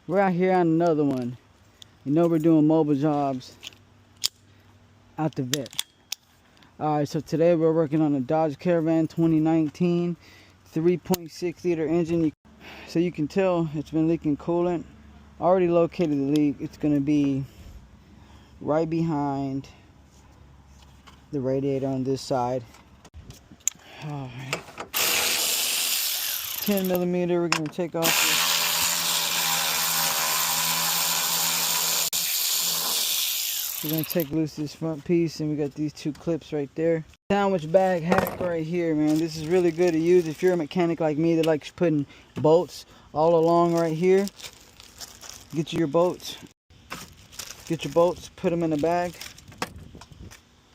We're out here on another one. You know we're doing mobile jobs out the vet. Alright, so today we're working on a Dodge Caravan 2019 3.6 liter engine. So you can tell it's been leaking coolant. Already located the leak. It's going to be right behind the radiator on this side. Alright. 10 millimeter, we're going to take off this. We're going to take loose this front piece, and we got these two clips right there. Sandwich bag hack right here, man. This is really good to use if you're a mechanic like me that likes putting bolts all along right here. Get your bolts, put them in the bag,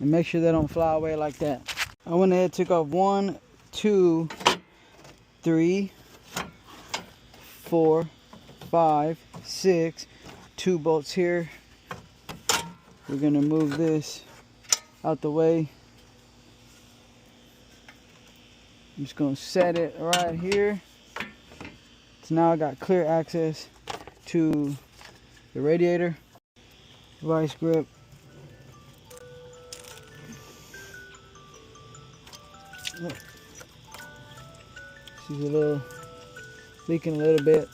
and make sure they don't fly away like that. I went ahead and took off 1, 2, 3, 4, 5, 6, 2 bolts here. We're gonna move this out the way. I'm just gonna set it right here. So now I got clear access to the radiator. Vice grip. Look. She's leaking a little bit.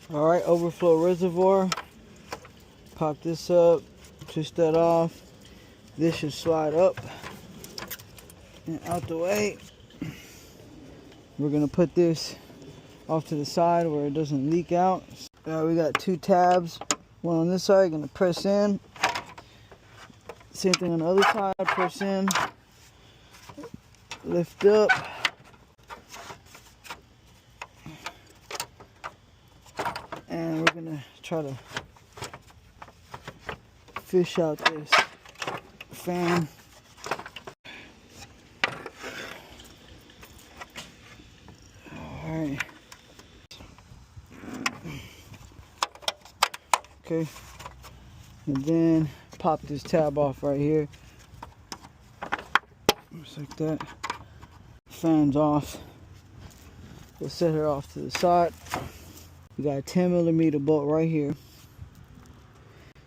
Alright, overflow reservoir. Pop this up, twist that off. This should slide up and out the way. We're gonna put this off to the side where it doesn't leak out. We got 2 tabs, one on this side, gonna press in. Same thing on the other side, press in, lift up. And we're gonna try to fish out this fan. Alright. Okay. And then pop this tab off right here. Just like that. Fan's off. We'll set her off to the side. We got a 10 millimeter bolt right here.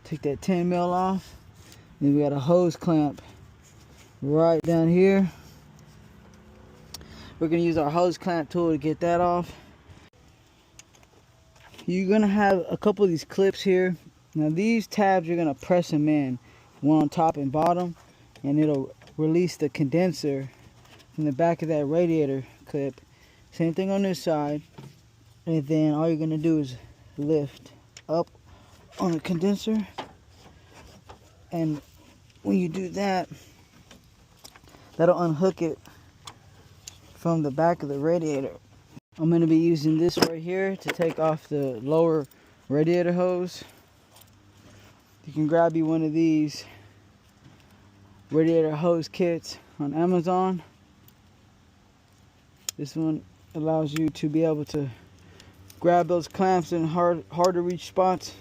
Take that 10 mil off. Then we got a hose clamp right down here. We're gonna use our hose clamp tool to get that off. You're gonna have a couple of these clips here. Now these tabs, you're gonna press them in, one on top and bottom, and it'll release the condenser from the back of that radiator clip. Same thing on this side. And then all you're gonna do is lift up on the condenser, and when you do that, that'll unhook it from the back of the radiator. I'm going to be using this right here to take off the lower radiator hose. You can grab you one of these radiator hose kits on Amazon. This one allows you to be able to grab those clamps in hard to reach spots.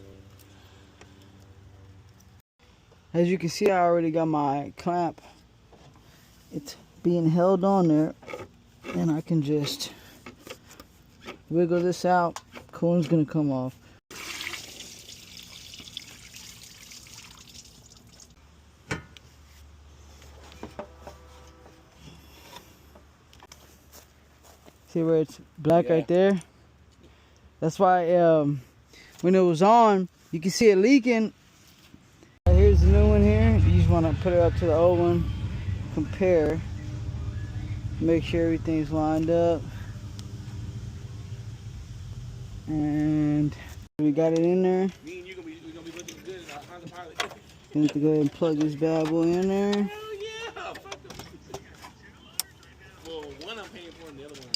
As you can see, I already got my clamp. It's being held on there, and I can just wiggle this out. Coolant's gonna come off. See where it's black right there? That's why when it was on, you can see it leaking. Here's the new one here. You just want to put it up to the old one, compare, make sure everything's lined up, and we got it in there. Going to go ahead and plug this bad boy in there. Hell yeah! Well, one I'm paying for and the other one I'm not.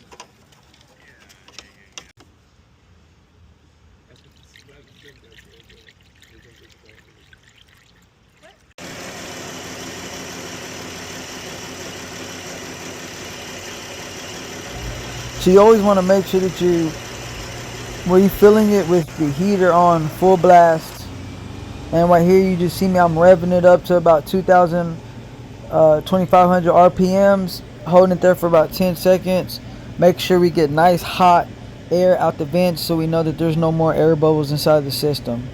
So you always want to make sure that where you're filling it with the heater on full blast. And right here you just see me, I'm revving it up to about 2,500 RPMs, holding it there for about 10 seconds. Make sure we get nice hot air out the vents so we know that there's no more air bubbles inside the system.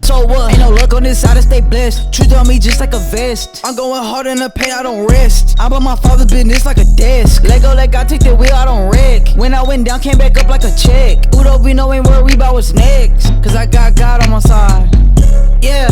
So what? Ain't no luck on this side, I stay blessed. Truth on me just like a vest. I'm going hard in the paint, I don't rest. I'm on my father's business like a desk. Lego, let God take the wheel, I don't wreck. When I went down, came back up like a check. Udo be knowing worry about what's next. Cause I got God on my side. Yeah.